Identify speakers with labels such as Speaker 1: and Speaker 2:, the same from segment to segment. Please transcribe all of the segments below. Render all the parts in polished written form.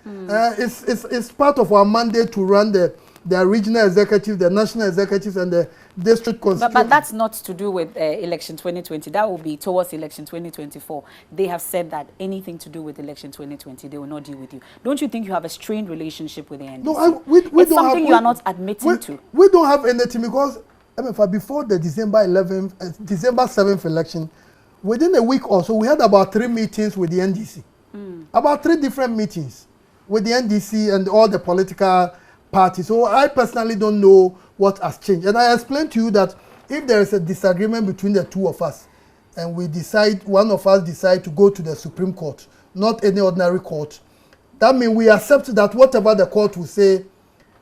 Speaker 1: It's part of our mandate to run the regional executive, the national executives, and the district constituency.
Speaker 2: But that's not to do with election 2020. That will be towards election 2024. They have said that anything to do with election 2020, they will not deal with you. Don't you think you have a strained relationship with the NDC?
Speaker 1: No, we
Speaker 2: it's
Speaker 1: don't
Speaker 2: something
Speaker 1: have,
Speaker 2: you are not admitting to.
Speaker 1: We don't have anything because before the December 7th election, within a week or so, we had about 3 meetings with the NDC. About 3 different meetings with the NDC and all the political parties. So I personally don't know what has changed. And I explained to you that if there is a disagreement between the two of us, and one of us decide to go to the Supreme Court, not any ordinary court, that means we accept that whatever the court will say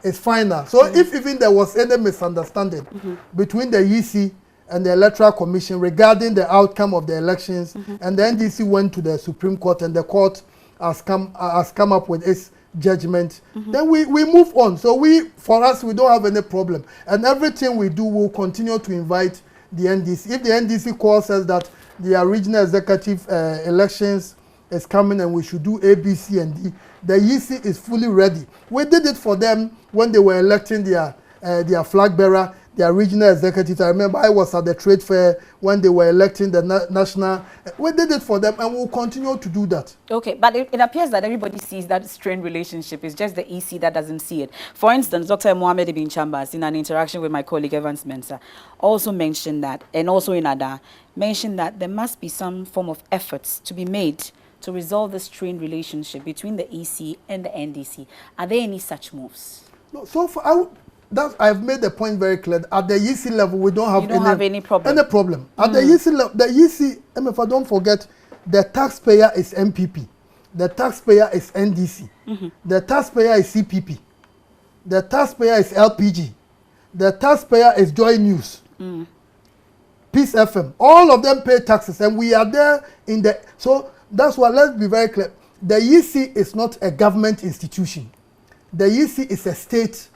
Speaker 1: is final. So if even there was any misunderstanding between the EC and the Electoral Commission regarding the outcome of the elections, and the NDC went to the Supreme Court and the court has come up with its judgment, then we move on. So for us, we don't have any problem. And everything we do will continue to invite the NDC. If the NDC calls us that the regional executive elections is coming and we should do A, B, C, and D, the EC is fully ready. We did it for them when they were electing their flag bearer, their regional executives. I remember I was at the trade fair when they were electing the national. We did it for them and we'll continue to do that.
Speaker 2: Okay, but it appears that everybody sees that strained relationship. It's just the EC that doesn't see it. For instance, Dr. Mohamed Ibn Chambers, in an interaction with my colleague Evans Mensah, also mentioned that, and also in Ada, mentioned that there must be some form of efforts to be made to resolve the strained relationship between the EC and the NDC. Are there any such moves?
Speaker 1: No, so far, I've made the point very clear. At the EC level, we don't have
Speaker 2: any problem.
Speaker 1: At the EC level, the EC, MFA, don't forget, the taxpayer is MPP. The taxpayer is NDC. The taxpayer is CPP. The taxpayer is LPG. The taxpayer is JoyNews. Peace FM. All of them pay taxes, and we are there in the. So that's why, let's be very clear. The EC is not a government institution. The EC is a state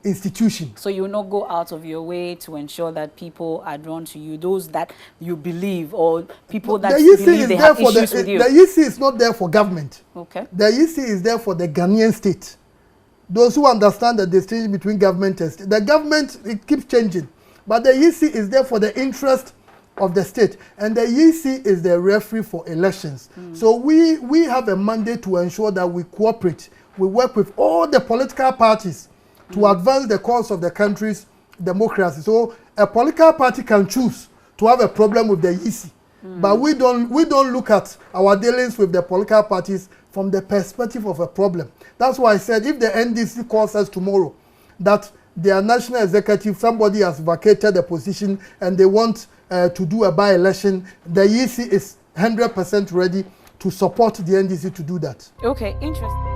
Speaker 1: institution.
Speaker 2: So you will not go out of your way to ensure that people are drawn to you, those that you believe, or people that believe they have issues with you.
Speaker 1: The EC is not there for government.
Speaker 2: Okay.
Speaker 1: The EC is there for the Ghanaian state. Those who understand the distinction between government and state. The government, it keeps changing. But the EC is there for the interest of the state. And the EC is the referee for elections. So we have a mandate to ensure that we cooperate. We work with all the political parties to advance the cause of the country's democracy. So a political party can choose to have a problem with the EC, but we don't look at our dealings with the political parties from the perspective of a problem. That's why I said if the NDC calls us tomorrow that their national executive, somebody has vacated the position and they want to do a by-election, the EC is 100% ready to support the NDC to do that.
Speaker 2: Okay, interesting.